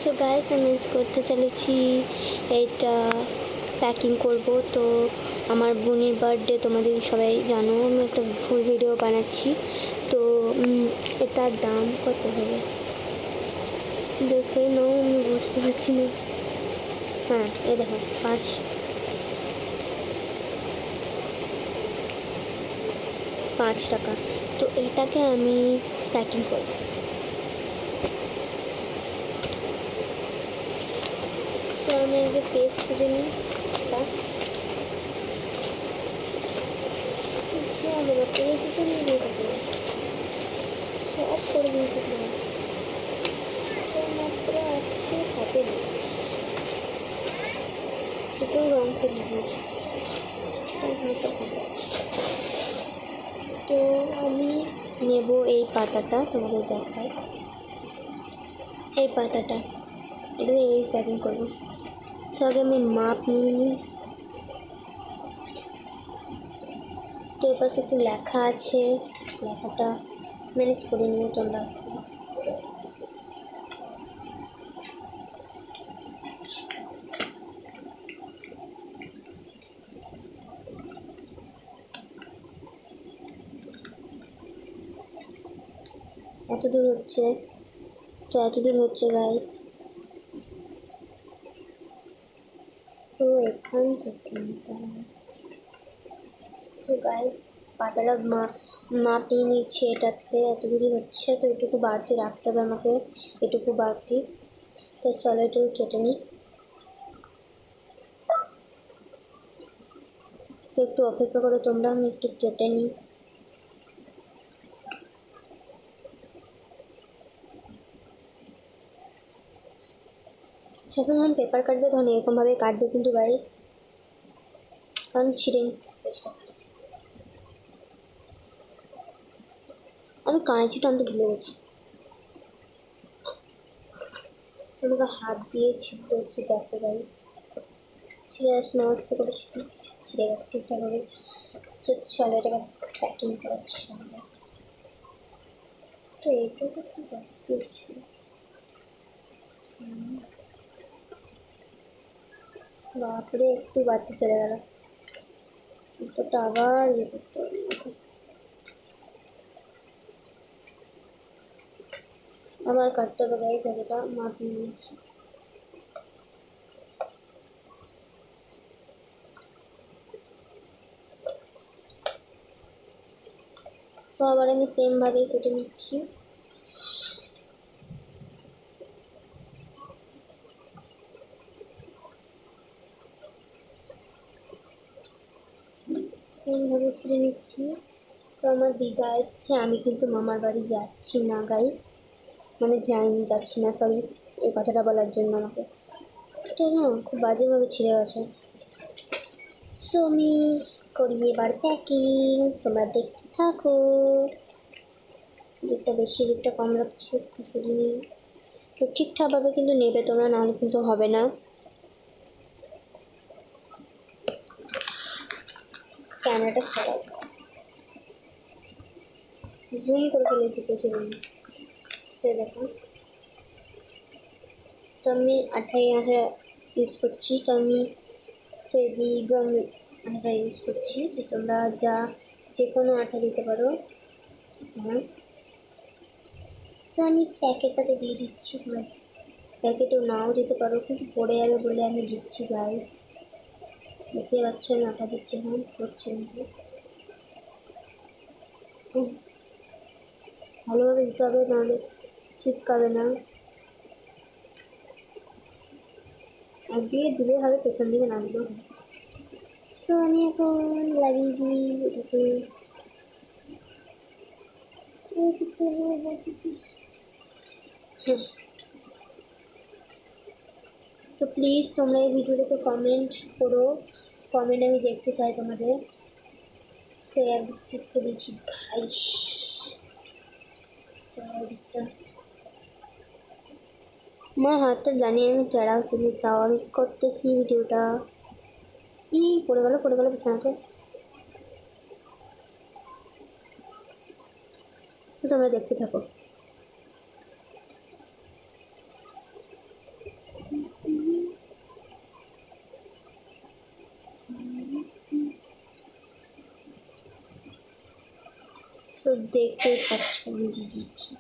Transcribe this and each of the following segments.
So guys আমি করতে চলেছি এইটা প্যাকিং করব। তো আমার বোনের বার্থডে, তোমাদের সবাই জানো, আমি একটা ফুল ভিডিও বানাচ্ছি। তো এটার দাম কত হবে দেখে নাও, আমি বুঝতে পারছি না। হ্যাঁ, এই দেখো 5 টাকা। তো এটাকে আমি প্যাকিং করব। তো আমি আগে পেজ খুঁজে নিই। আমরা পেজ তো নিয়ে দিয়ে সব করে দিয়েছি, মাত্র আছে হাতে দুটো রং করে দিয়েছি। তো আমি নেব এই পাতাটা, তোমাদের দেখায় এই পাতাটা, এটা এই প্যাকিং করবো। আগে আমি মাপ নিয়ে নিই। তো এর পাশে একটু লেখা আছে, লেখাটা ম্যানেজ করে নিও তোমরা। এতদূর হচ্ছে, তো এতদূর হচ্ছে গাইস। তো এখান থেকে তো গাইস পাতাটা মাপিয়ে নিচ্ছে, এটাতে এতদূরই হচ্ছে। তো এটুকু বাড়তি রাখতে হবে আমাকে, এটুকু বাড়তি। তো চলো এটুকু কেটে নিই। তো একটু অপেক্ষা করো তোমরা, আমি একটু কেটে নিই। যখন যখন পেপার কাটবে তখন এরকমভাবে কাটবে কিন্তু গাইস, কারণ ছিঁড়ে চেষ্টা। আমি কাঁচি টানতে ভুলে গেছি, আমাকে হাত দিয়ে ছিঁড়তে হচ্ছে। দেখো গাইস, ছিঁড়ে আসে না, আস্তে করে ছিঁড়ে গেছে ঠিকঠাকভাবে। চলো এটাকে প্যাকিং করাচ্ছি আমরা। তো এইটুকু কি বাড়তি ছিল, বাপরে একটু বাড়তি চলে গেল। তো আবার ইয়ে করতে হবে, আবার কাটতে হবে গাইস। এটা মাপ নিয়েছি। তো আবার আমি সেম ভাবেই কেটে নিচ্ছি। সেমভাবে ছিঁড়ে নিচ্ছি। তো আমার দিদা এসছে, আমি কিন্তু মামার বাড়ি যাচ্ছি না গাইস, মানে যাচ্ছি না, সরি এই কথাটা বলার জন্য আমাকে। এটা না খুব বাজেভাবে ছিঁড়ে গেছে। সো আমি করি এবার প্যাকিং, তোমরা দেখতে থাকো। দিকটা বেশি দিকটা কম রাখছি, একটু সরিয়ে তো ঠিকঠাকভাবে কিন্তু নেবে তোমরা, নাহলে কিন্তু হবে না। ক্যামেরাটা সরাও, জুম করে ফেলেছি প্রচুর। সে দেখো, তো আমি আঠা ইউজ করছি। তো আমি ফেভিগাম আঠা ইউজ করছি। তো তোমরা যে কোনো আঠা দিতে পারো। হ্যাঁ, আমি প্যাকেটটাতে দিয়ে দিচ্ছি, তোমার প্যাকেটেও নাও দিতে পারো, কিন্তু পড়ে যাবে বলে আমি দিচ্ছি গাইস। দেখতে পাচ্ছেন আঠা দিচ্ছে, হ্যাঁ করছে কিন্তু ভালোভাবে দিতে হবে, নাহলে ছিটকাবে না। একদিকে দিলে হবে, পেছন দিকে না দিলেও হবে। সো আমি এখন লাগিয়ে দিই এটাকে। তো প্লিজ তোমরা এই ভিডিওটাতে কমেন্ট করো, কমেন্ট আমি দেখতে চাই তোমাদের। সে একদিক চিপকে দিচ্ছি ঘাইস, আমার হাতটা জানি আমি টেরা হচ্ছে, তাও আমি করতেছি ভিডিওটা। পড়ে গেল বিছানাতে। তোমরা দেখতে থাকো। সো দেখতেই পাচ্ছ আমি দিয়ে দিচ্ছি।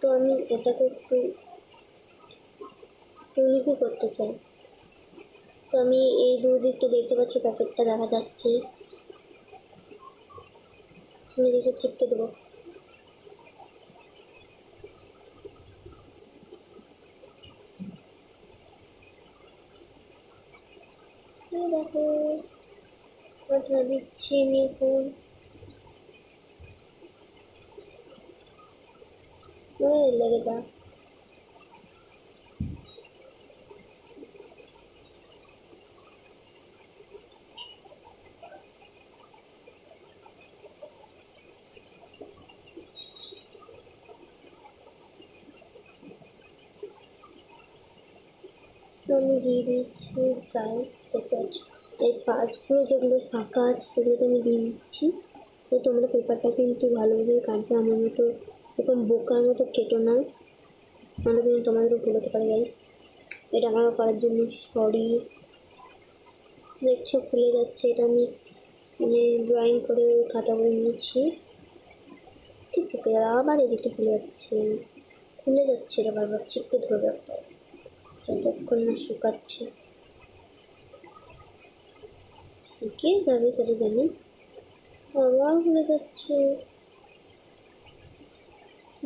তো আমি এটাকে একটু ইউনিকই করতে চাই। তো আমি এই দুদিকটা দেখতে পাচ্ছি, প্যাকেটটা দেখা যাচ্ছে, আমি দিকে চিপকে দেবো। দেখো কথা দিচ্ছি আমি এখন। লেগে যা। আমি দিয়ে দিচ্ছি প্রাইস, দেখতে পাচ্ছ এই পাঁচগুলো যেগুলো ফাঁকা আছে সেগুলোতে আমি দিয়ে দিচ্ছি। তো তোমরা পেপারটা কিন্তু ভালোভাবে কাটবে, আমার মতো এরকম বোকার মতো কেটো না, নাহলে কিন্তু তোমাদেরও ভুল হতে পারে গাইস। এটা আমার করার জন্য সরি। দেখছো খুলে যাচ্ছে, এটা আমি মানে ড্রয়িং করে খাতা করে নিয়েছি। ঠিক আছে, আবার এদিকে খুলে যাচ্ছে, খুলে যাচ্ছে, এটা বারবার চিপকে ধরে রাখতে হবে যতক্ষণ না শুকাচ্ছে। শুকিয়ে যাবে সেটা জানি, আবার খুলে যাচ্ছে।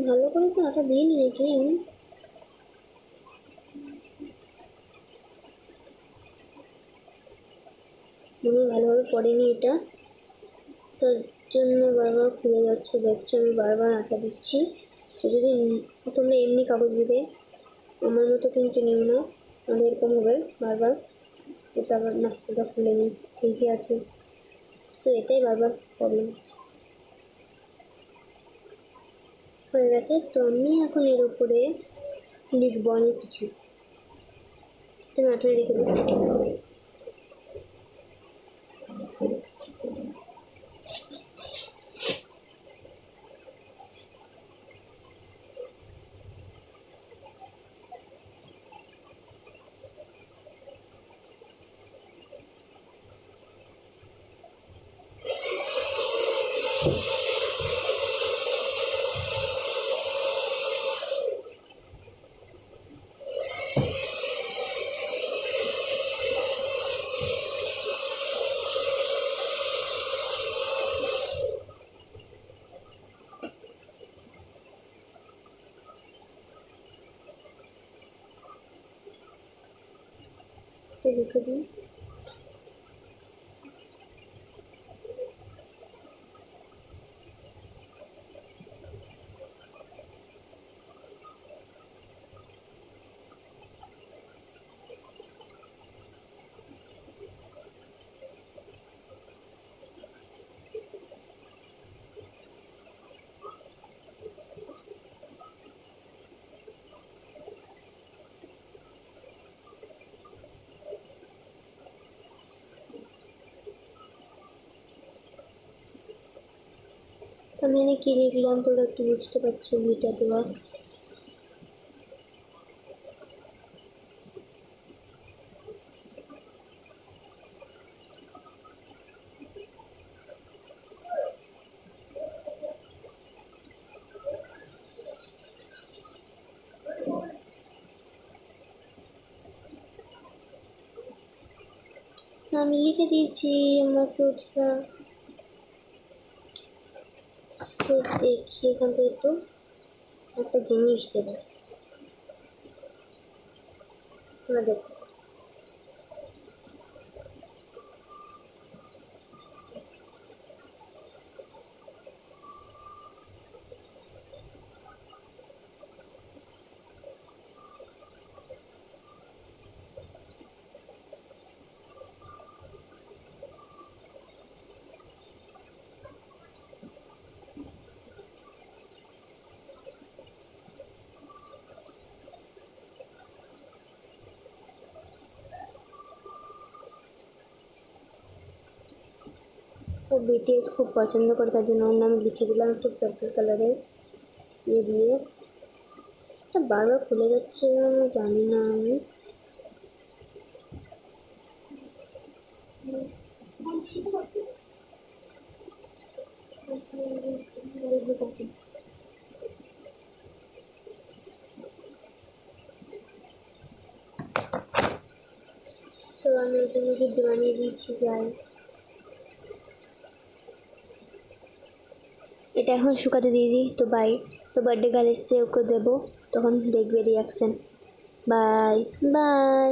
ভালো করে তো আটা দিইনি নাকি আমি? ভালোভাবে পড়েনি এটা, তার জন্য বারবার খুলে যাচ্ছে। দেখছো আমি বারবার আটা দিচ্ছি। তো যদি তোমরা এমনি কাগজ দিবে, আমার মতো কিন্তু নিও না, তাহলে এরকম হবে বারবার। এটা আবার না, এটা খুলে নিই, ঠিকই আছে। সো এটাই বারবার প্রবলেম হচ্ছে। হয়ে গেছে। তো আমি এখন এর উপরে লিখবো অনেক কিছু। তুমি আঠারে রেখে দেবো। তো লিখে দিই। আমি এখানে কী লিখলাম তোমরা একটু বুঝতে পারছো? বইটা দেওয়া। আমি লিখে দিয়েছি আমার কোর্সটা। সো দেখি এখান থেকে তো একটা জিনিস দেবো, তোমরা দেখতে পারো। ও বিটিএস খুব পছন্দ করে, তার জন্য ওর নামে লিখে দিলাম একটু পার্পল কালারের ইয়ে দিয়ে। বারবার খুলে যাচ্ছে, জানি না আমি। তো আমি ওর জন্য গিফট বানিয়ে দিয়েছি গাইস। এটা এখন শুকাতে দিয়ে দিই। তো বাই। তো বার্থডে গার্ল এসছে, ওকে দেবো, তখন দেখবে রিয়াকশান। Bye bye.